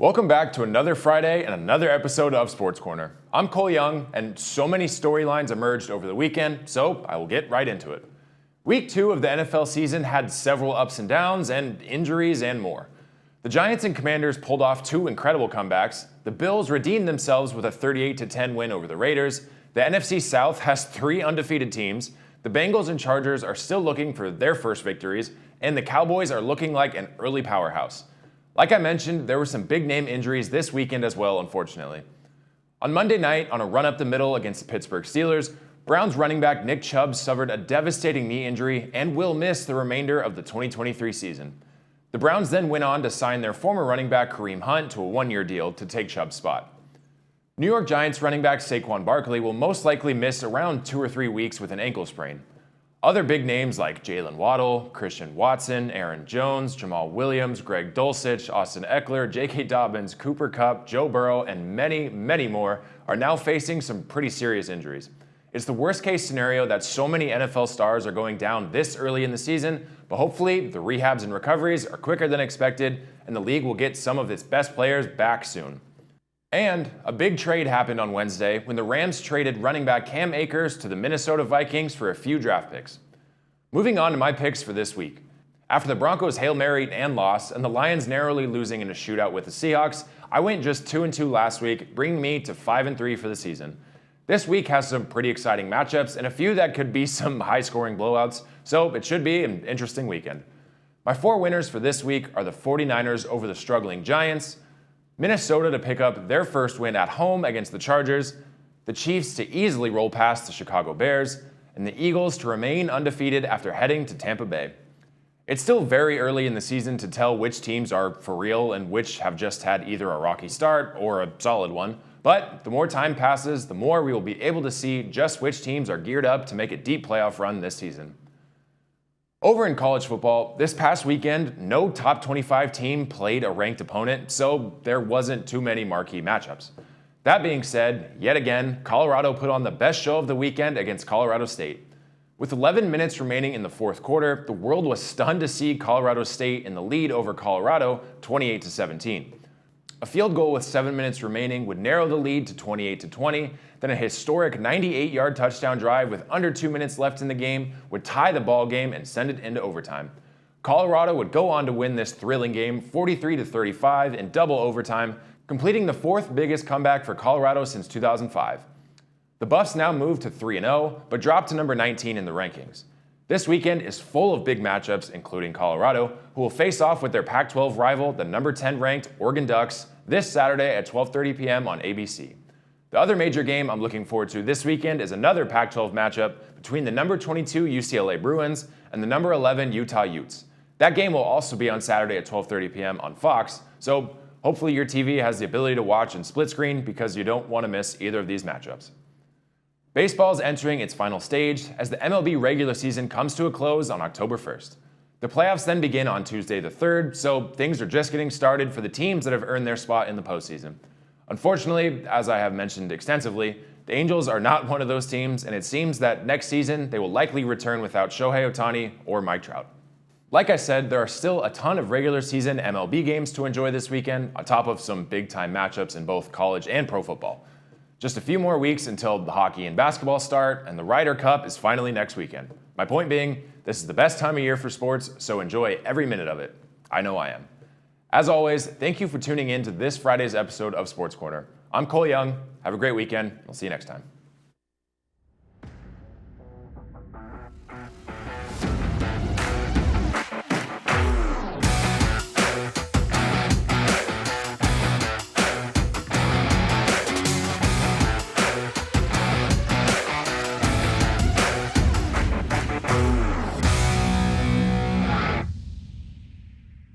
Welcome back to another Friday and another episode of Sports Corner. I'm Cole Young, and so many storylines emerged over the weekend, so I will get right into it. Week 2 of the NFL season had several ups and downs and injuries and more. The Giants and Commanders pulled off 2 incredible comebacks. The Bills redeemed themselves with a 38-10 win over the Raiders. The NFC South has 3 undefeated teams. The Bengals and Chargers are still looking for their first victories, and the Cowboys are looking like an early powerhouse. Like I mentioned, there were some big-name injuries this weekend as well, unfortunately. On Monday night, on a run up the middle against the Pittsburgh Steelers, Browns running back Nick Chubb suffered a devastating knee injury and will miss the remainder of the 2023 season. The Browns then went on to sign their former running back Kareem Hunt to a 1-year deal to take Chubb's spot. New York Giants running back Saquon Barkley will most likely miss around 2 or 3 weeks with an ankle sprain. Other big names like Jalen Waddle, Christian Watson, Aaron Jones, Jamal Williams, Greg Dulcich, Austin Eckler, J.K. Dobbins, Cooper Kupp, Joe Burrow, and many, many more are now facing some pretty serious injuries. It's the worst-case scenario that so many NFL stars are going down this early in the season, but hopefully the rehabs and recoveries are quicker than expected, and the league will get some of its best players back soon. And a big trade happened on Wednesday when the Rams traded running back Cam Akers to the Minnesota Vikings for a few draft picks. Moving on to my picks for this week. After the Broncos' Hail Mary and loss, and the Lions narrowly losing in a shootout with the Seahawks, I went just 2-2 last week, bringing me to 5-3 for the season. This week has some pretty exciting matchups and a few that could be some high-scoring blowouts, so it should be an interesting weekend. My 4 winners for this week are the 49ers over the struggling Giants, Minnesota to pick up their first win at home against the Chargers, the Chiefs to easily roll past the Chicago Bears, and the Eagles to remain undefeated after heading to Tampa Bay. It's still very early in the season to tell which teams are for real and which have just had either a rocky start or a solid one, but the more time passes, the more we will be able to see just which teams are geared up to make a deep playoff run this season. Over in college football, this past weekend, no top 25 team played a ranked opponent, so there wasn't too many marquee matchups. That being said, yet again, Colorado put on the best show of the weekend against Colorado State. With 11 minutes remaining in the fourth quarter, the world was stunned to see Colorado State in the lead over Colorado, 28-17. A field goal with 7 minutes remaining would narrow the lead to 28-20, then a historic 98-yard touchdown drive with under 2 minutes left in the game would tie the ball game and send it into overtime. Colorado would go on to win this thrilling game 43-35 in double overtime, completing the 4th biggest comeback for Colorado since 2005. The Buffs now move to 3-0, but drop to number 19 in the rankings. This weekend is full of big matchups, including Colorado, who will face off with their Pac-12 rival, the number 10 ranked Oregon Ducks, this Saturday at 12:30 p.m. on ABC. The other major game I'm looking forward to this weekend is another Pac-12 matchup between the number 22 UCLA Bruins and the number 11 Utah Utes. That game will also be on Saturday at 12:30 p.m. on Fox, so hopefully your TV has the ability to watch in split screen because you don't want to miss either of these matchups. Baseball is entering its final stage as the MLB regular season comes to a close on October 1st. The playoffs then begin on Tuesday the 3rd, so things are just getting started for the teams that have earned their spot in the postseason. Unfortunately, as I have mentioned extensively, the Angels are not one of those teams, and it seems that next season they will likely return without Shohei Ohtani or Mike Trout. Like I said, there are still a ton of regular season MLB games to enjoy this weekend, on top of some big-time matchups in both college and pro football. Just a few more weeks until the hockey and basketball start, and the Ryder Cup is finally next weekend. My point being, this is the best time of year for sports, so enjoy every minute of it. I know I am. As always, thank you for tuning in to this Friday's episode of Sports Corner. I'm Cole Young. Have a great weekend. I'll see you next time.